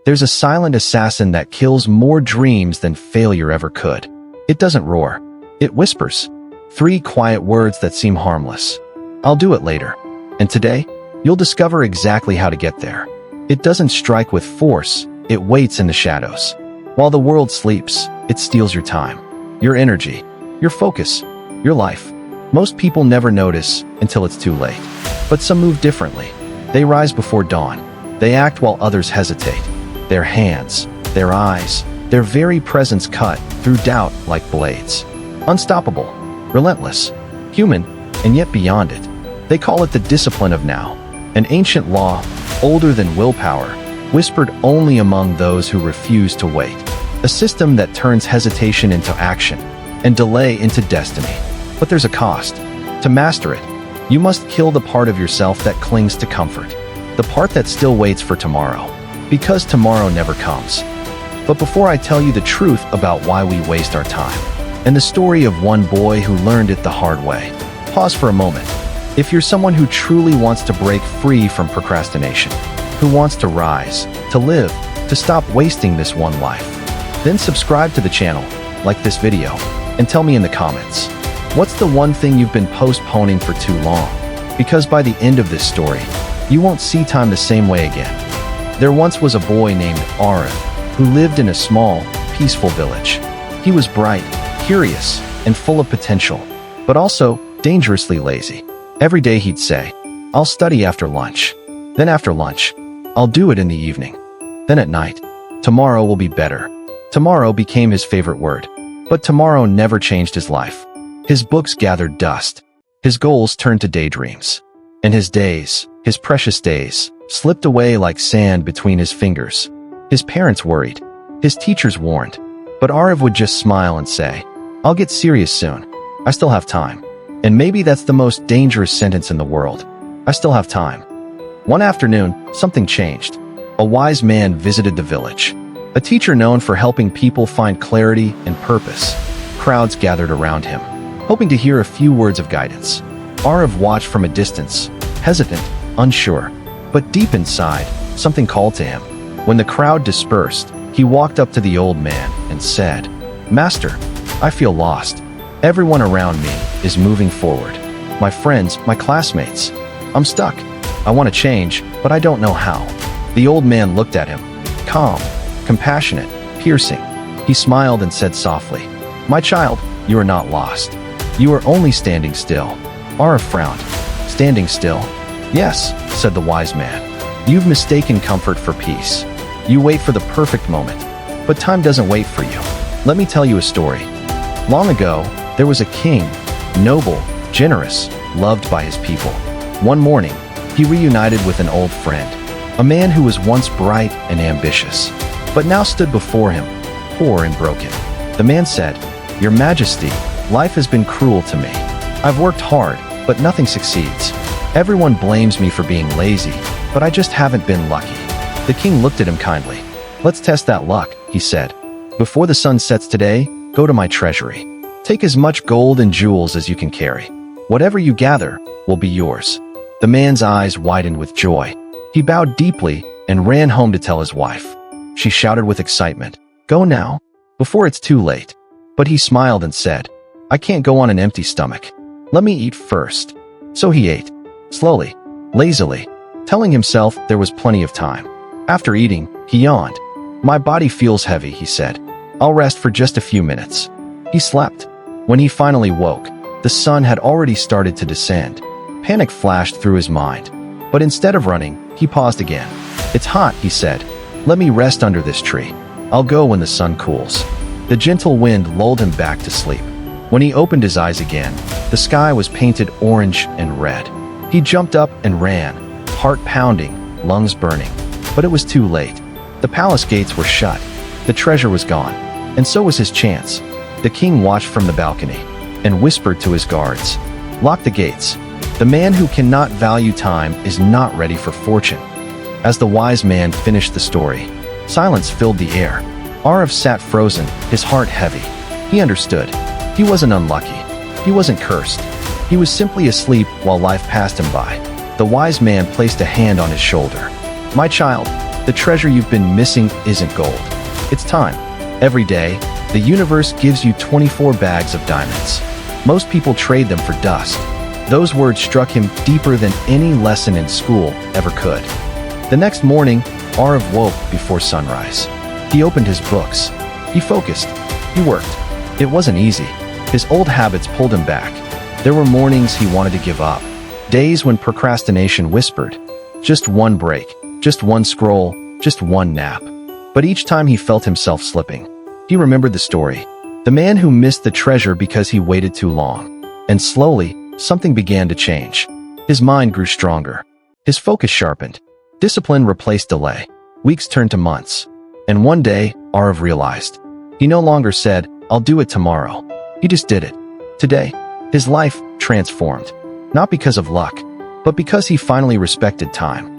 There's a silent assassin that kills more dreams than failure ever could. It doesn't roar. It whispers. 3 quiet words that seem harmless. I'll do it later. And today, you'll discover exactly how to get there. It doesn't strike with force. It waits in the shadows. While the world sleeps, it steals your time, your energy, your focus, your life. Most people never notice until it's too late. But some move differently. They rise before dawn. They act while others hesitate. Their hands, their eyes, their very presence cut through doubt like blades. Unstoppable, relentless, human, and yet beyond it. They call it the discipline of now, an ancient law, older than willpower, whispered only among those who refuse to wait. A system that turns hesitation into action and delay into destiny. But there's a cost. To master it, you must kill the part of yourself that clings to comfort, the part that still waits for tomorrow, because tomorrow never comes. But before I tell you the truth about why we waste our time, and the story of one boy who learned it the hard way, pause for a moment. If you're someone who truly wants to break free from procrastination, who wants to rise, to live, to stop wasting this one life, then subscribe to the channel, like this video, and tell me in the comments, what's the one thing you've been postponing for too long? Because by the end of this story, you won't see time the same way again. There once was a boy named Lior who lived in a small, peaceful village. He was bright, curious, and full of potential, but also dangerously lazy. Every day he'd say, "I'll study after lunch. Then after lunch, I'll do it in the evening. Then at night, tomorrow will be better." Tomorrow became his favorite word, but tomorrow never changed his life. His books gathered dust. His goals turned to daydreams. And his days, his precious days, slipped away like sand between his fingers. His parents worried. His teachers warned. But Lior would just smile and say, "I'll get serious soon. I still have time." And maybe that's the most dangerous sentence in the world. I still have time. One afternoon, something changed. A wise man visited the village. A teacher known for helping people find clarity and purpose. Crowds gathered around him, hoping to hear a few words of guidance. Lior watched from a distance, hesitant, unsure. But deep inside, something called to him. When the crowd dispersed, he walked up to the old man and said, "Master, I feel lost. Everyone around me is moving forward. My friends, my classmates. I'm stuck. I want to change, but I don't know how." The old man looked at him, calm, compassionate, piercing. He smiled and said softly, "My child, you are not lost. You are only standing still." Lior frowned. "Standing still?" "Yes," said the wise man. "You've mistaken comfort for peace. You wait for the perfect moment. But time doesn't wait for you. Let me tell you a story. Long ago, there was a king, noble, generous, loved by his people. One morning, he reunited with an old friend, a man who was once bright and ambitious, but now stood before him, poor and broken. The man said, "Your Majesty, life has been cruel to me. I've worked hard, but nothing succeeds. Everyone blames me for being lazy, but I just haven't been lucky." The king looked at him kindly. "Let's test that luck," he said. "Before the sun sets today, go to my treasury. Take as much gold and jewels as you can carry. Whatever you gather will be yours." The man's eyes widened with joy. He bowed deeply and ran home to tell his wife. She shouted with excitement, "Go now, before it's too late." But he smiled and said, "I can't go on an empty stomach. Let me eat first." So he ate, slowly, lazily, telling himself there was plenty of time. After eating, he yawned. "My body feels heavy," he said. "I'll rest for just a few minutes." He slept. When he finally woke, the sun had already started to descend. Panic flashed through his mind. But instead of running, he paused again. "It's hot," he said. "Let me rest under this tree. I'll go when the sun cools." The gentle wind lulled him back to sleep. When he opened his eyes again, the sky was painted orange and red. He jumped up and ran, heart pounding, lungs burning. But it was too late. The palace gates were shut. The treasure was gone. And so was his chance. The king watched from the balcony and whispered to his guards, "Lock the gates. The man who cannot value time is not ready for fortune." As the wise man finished the story, silence filled the air. Lior sat frozen, his heart heavy. He understood. He wasn't unlucky. He wasn't cursed. He was simply asleep while life passed him by. The wise man placed a hand on his shoulder. "My child, The treasure you've been missing isn't gold. It's time. Every day, the universe gives you 24 bags of diamonds. Most people trade them for dust. Those words struck him deeper than any lesson in school ever could. The next morning, Arav woke before sunrise. He opened his books. He focused. He worked. It wasn't easy. His old habits pulled him back. There were mornings he wanted to give up. Days when procrastination whispered, just one break, just one scroll, just one nap. But each time he felt himself slipping, he remembered the story. The man who missed the treasure because he waited too long. And slowly, something began to change. His mind grew stronger. His focus sharpened. Discipline replaced delay. Weeks turned to months. And one day, Arav realized. He no longer said, "I'll do it tomorrow." He just did it. Today, his life transformed. Not because of luck, but because he finally respected time.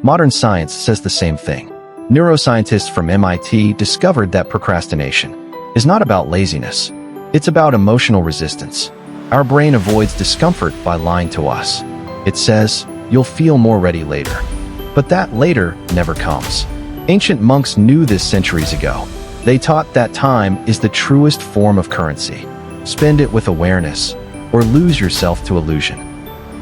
Modern science says the same thing. Neuroscientists from MIT discovered that procrastination is not about laziness. It's about emotional resistance. Our brain avoids discomfort by lying to us. It says, "You'll feel more ready later." But that later never comes. Ancient monks knew this centuries ago. They taught that time is the truest form of currency. Spend it with awareness, or lose yourself to illusion.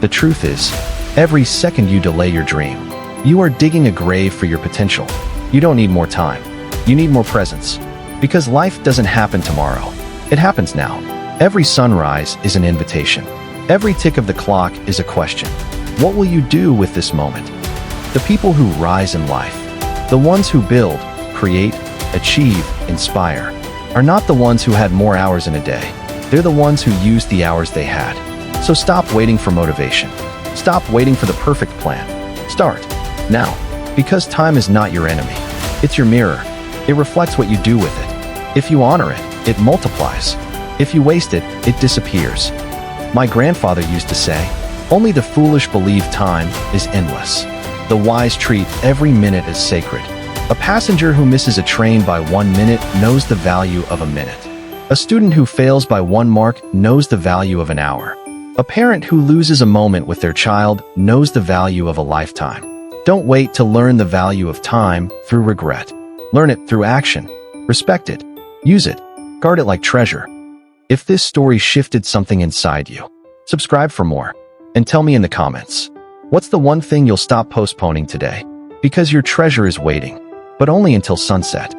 The truth is, every second you delay your dream, you are digging a grave for your potential. You don't need more time. You need more presence. Because life doesn't happen tomorrow. It happens now. Every sunrise is an invitation. Every tick of the clock is a question. What will you do with this moment? The people who rise in life, the ones who build, create, achieve, inspire, are not the ones who had more hours in a day. They're the ones who used the hours they had. So stop waiting for motivation. Stop waiting for the perfect plan. Start now. Because time is not your enemy. It's your mirror. It reflects what you do with it. If you honor it, it multiplies. If you waste it, it disappears. My grandfather used to say, "Only the foolish believe time is endless. The wise treat every minute as sacred." A passenger who misses a train by 1 minute knows the value of a minute. A student who fails by 1 mark knows the value of an hour. A parent who loses a moment with their child knows the value of a lifetime. Don't wait to learn the value of time through regret. Learn it through action. Respect it. Use it. Guard it like treasure. If this story shifted something inside you, subscribe for more. And tell me in the comments, what's the one thing you'll stop postponing today? Because your treasure is waiting, but only until sunset.